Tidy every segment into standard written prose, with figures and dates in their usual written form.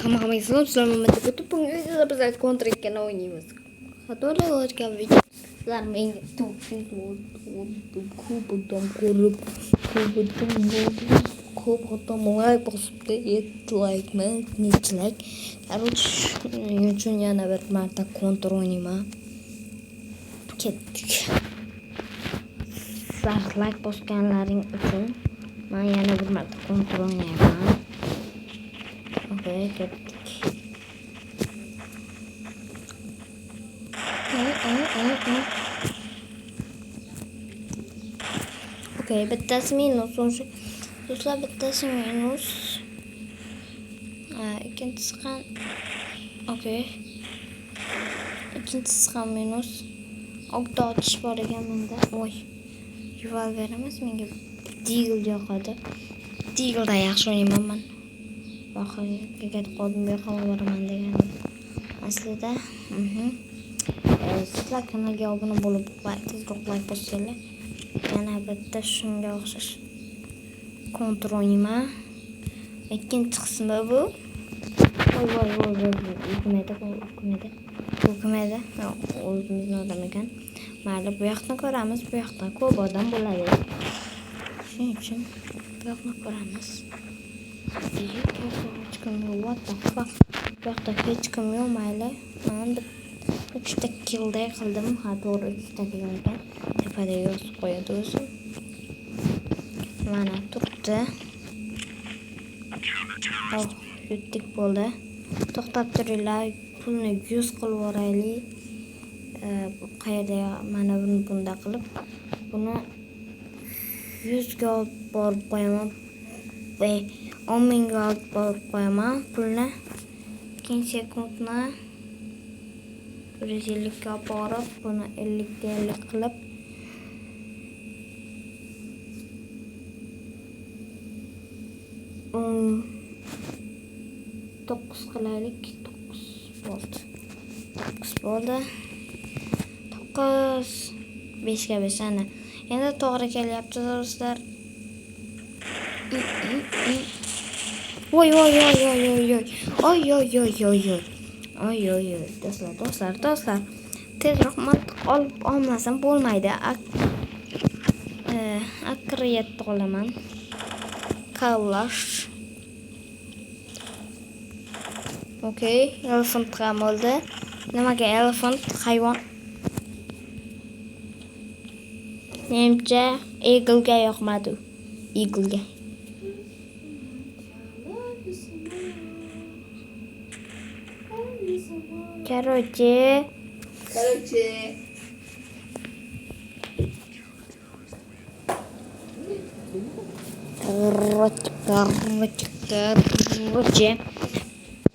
Hamma sizlarga bugun bizlar Counter Strike o'ynaymiz. Xatolar o'tgan video sizlar menga 900 kubdan ko'rib ko'p xato like bosibdi, 7 like-mi, necha like. Короче, shuning uchun yana bir marta Counter o'ynayman. Ketdik. Sizlar like bosganlaring uchun men yana bir marta Counter o'ynayman. Okay, ketdik. Okay, bittasi minus. Do'stlar, bittasi minus. Ikkinchisi ham okay. Ikkinchisi ham minus. O'qda otish bor ekan menda. Voy. Revolver emas, menga Deagle yoqadi. Deagle'da yaxshi o'ynayman men. Oxiriga ketib qoldim, bu yoqqa boraman degandim. Aslida, sizlar kanalga obuna bo'lib, tezroq like bosinglar. Yana bitta shunga o'xshash Counter o'ynayman. Ikkinchi qismi bu. Voy, o'qimaydi. O'zimizni odam ekan. Mayli, bu yoqdan ko'ramiz, bu yoqdan ko'p odam bo'ladi. Shuning uchun bu yoqni ko'ramiz. What the fuck? Bu yoqda hech kim yo'q, mayli. Men 3 ta killday qildim. Ha, to'g'ri 3 ta kill ekan. Tepada yozib qo'yadi o'zi. Mana turibdi. Yutdik bo'ldi. To'xtab turinglar, pulni 100 qilib yuboraylik. Qayerda mana bunda qilib buni 100 ga olib borib qo'yaman. 10 mingga olib borib qo'yaman pulni. 2 sekundni 150 ga borib, buni 50 ga 50 qilib Dokuz qilaylik. 9 bo'ldi. 9 5 ga 5 ana. Endi to'g'ri kelyapti do'stlar. Voy. Do'stlar. Tezroq mantiq olmasam bo'lmaydi. Akriyatni olaman. Kalash. Okay, elephant ham oldi. Nimaga elephant? Hayvon. Menimcha eagle ga yoqmadi. Eagle ga. Короче.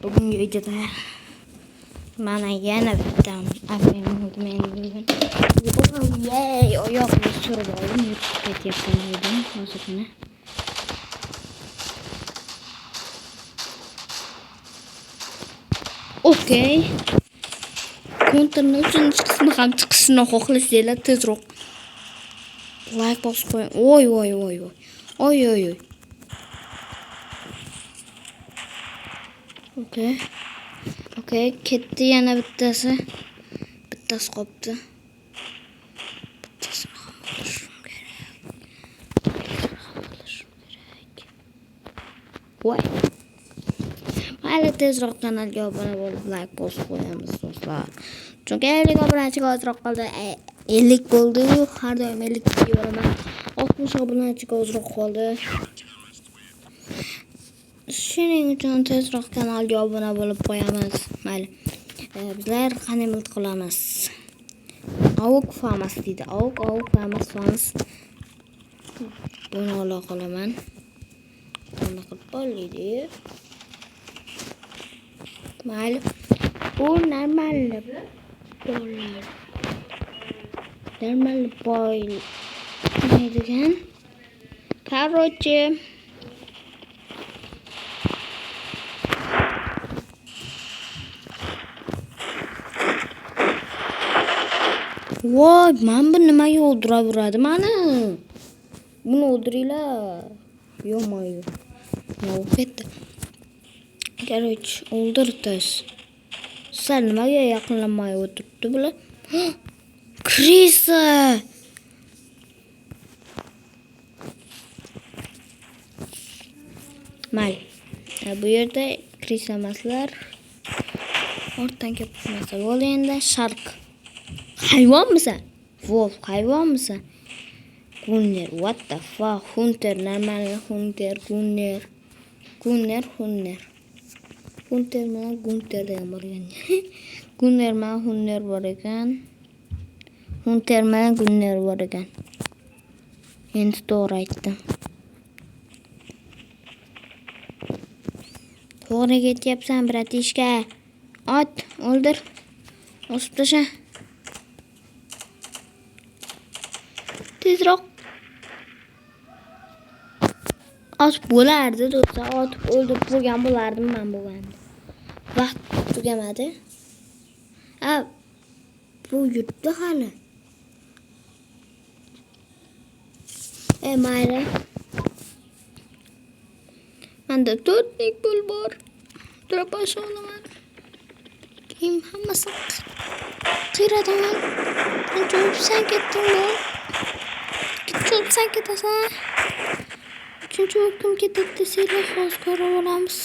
Bugungi videoda mana yana bitta oyoqni surib oldim, yutib ketyapman dedim hozirgina. Okay. Counterning uchinchi qismi ham chiqishini xohlasanglar tezroq like bosib qo'ying. Oy. Okay, ketdi yana bittasi. Bittasi qolibdi. Bittasini ham olishim kerak. Voy. Mayli, tezroq kanalga obuna bo'lib, like bosib qo'yamiz do'stlar. Chunki 50 obunachiga ozroq qoldi. 50 bo'ldi. Har doim 50 yo'raman. 60 obunachiga ozroq qoldi. Shuning uchun tezroq kanalga obuna bo'lib qo'yamiz. Mayli. Bizlar qanday milt qilamiz? Avuk famas deydi. Avuk famas. Buni ola qolaman. Buni qilib bo'ldi. Mayli. Bu normal boy. Ne degan? Короче, voy, men bu nimaga o'ldiraveradi meni? Buni o'ldiringlar. Yo'q. Ketdi. Короче, o'ldirdiz. Sizlar nimaga yaqinlamay o'tiribdi bular? Krisa! Mayli. Bu yerda krisa emaslar. Ortadan kelib qolmasa bo'ldi endi. Shark. Hayvonmisan? Wolf, hayvonmisan? Gunner, what the fuck? Hunter, normal Hunter, Gunner. Gunner. Hunter bilan Gunter degan bo'lgan. Gunner bilan Hunter bor ekan. Hunter bilan Gunner bor ekan. Endi to'g'ri aytdim. To'g'ri ketyapsan, bratishka. Ot, o'ldir. Osib tasha. Tezroq. Osib bo'lardi, do'stlar. Otib o'ldirib bo'lgan bo'lardim men bo'lganda. Vaqt tugamadi. Bu yurtda hali. Mayli. Menda 4 lik pul bor. Trapash olaman. Kim hammasi qiradaman. Sen ketding bor. Sen ketasan. Uchinchi kim ketadi desanglar hozir ko'rib olamiz.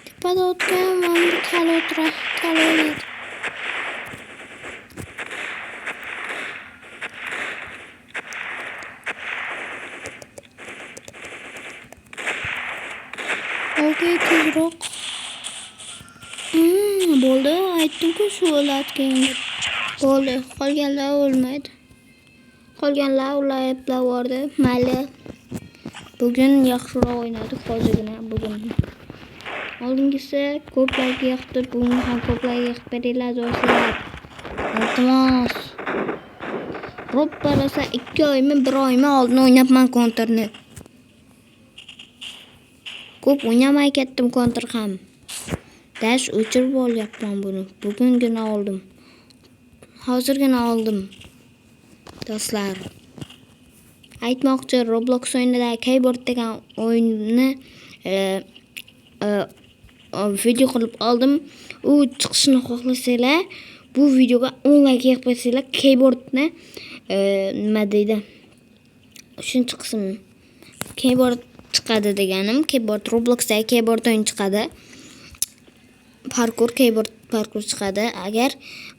Tepada o'tgan mana kal o'ynaydi. Okey, tezroq. Bo'ldi, aytdim-ku shu o'latgan. Bo'ldi, qolganlar o'lmaydi. Qolganlar ulayapti. Mayli. Bugun yaxshiroq o'ynadik hozirgina. Bugun oldingisi ko'plarga yoqdi. Bugun ham ko'plarga yoqib beringlar do'stlar. Iltimos. Robba rosa 2 oymi 1 oymi oldin o'ynabman kontrni. Ko'p o'ynamay ketdim kontr ham. Dash o'chirib olyapman buni. Bugungina oldim. Hozirgina oldim. Do'stlar. Aytmoqchi, Roblox o'yinida keyboard degan o'yinni video qilib oldim. U chiqishini xohlasanglar, bu videoga 10 like yig'ib qo'ysanglar, keyboardni nima deydi? 3-qism keyboard chiqadi deganim. Keyboard Robloxdagi keyboard o'yin chiqadi. Keyboard parkour chiqadi. Agar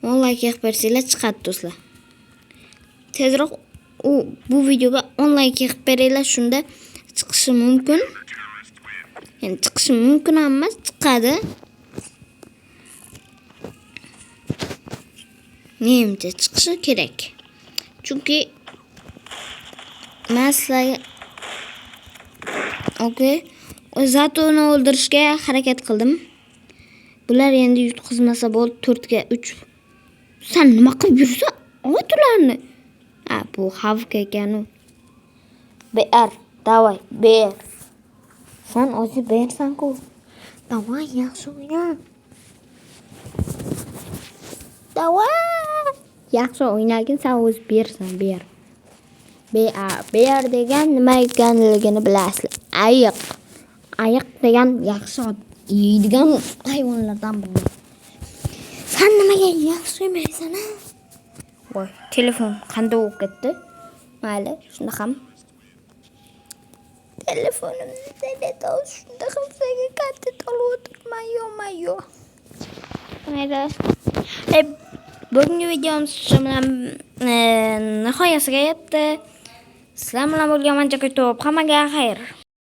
10 like yig'ib bersanglar chiqadi do'stlar. Tezroq bu videoga 10 like yig'ib beringlar, shunda chiqishi mumkin. Endi chiqishi mumkin emas, chiqadi. Menimcha chiqishi kerak. Chunki men sizlarga Zatoni o'ldirishga harakat qildim. Bular endi yutqizmasa bo'ldi, 4 ga 3. Sen nima qilib yursan? Ot ularni. Bu havk ekanu. Ber, davay, ber. Sen o'zi bersan-ku. Davay, yaxshi o'yna. Davay. Yaxshi o'ynagin, sen o'zi bersan, ber. Ber degan nima ekanligini bilasizlar. Ayiq degan yaxshi yeydigan hayvonlardan biri. Sen nimaga yaxshi yemaysan, ha? Voy, telefon qanday o'qib ketdi? Mayli, shunda ham. Telefonimni teletosh, shunda ham senga kontent olib o'tirman, yo. Mayli. Bugungi videomiz shu bilan nihoyasiga yetdi. Sizlar bilan bo'lgan ancha ko'p. Hammaga xayr.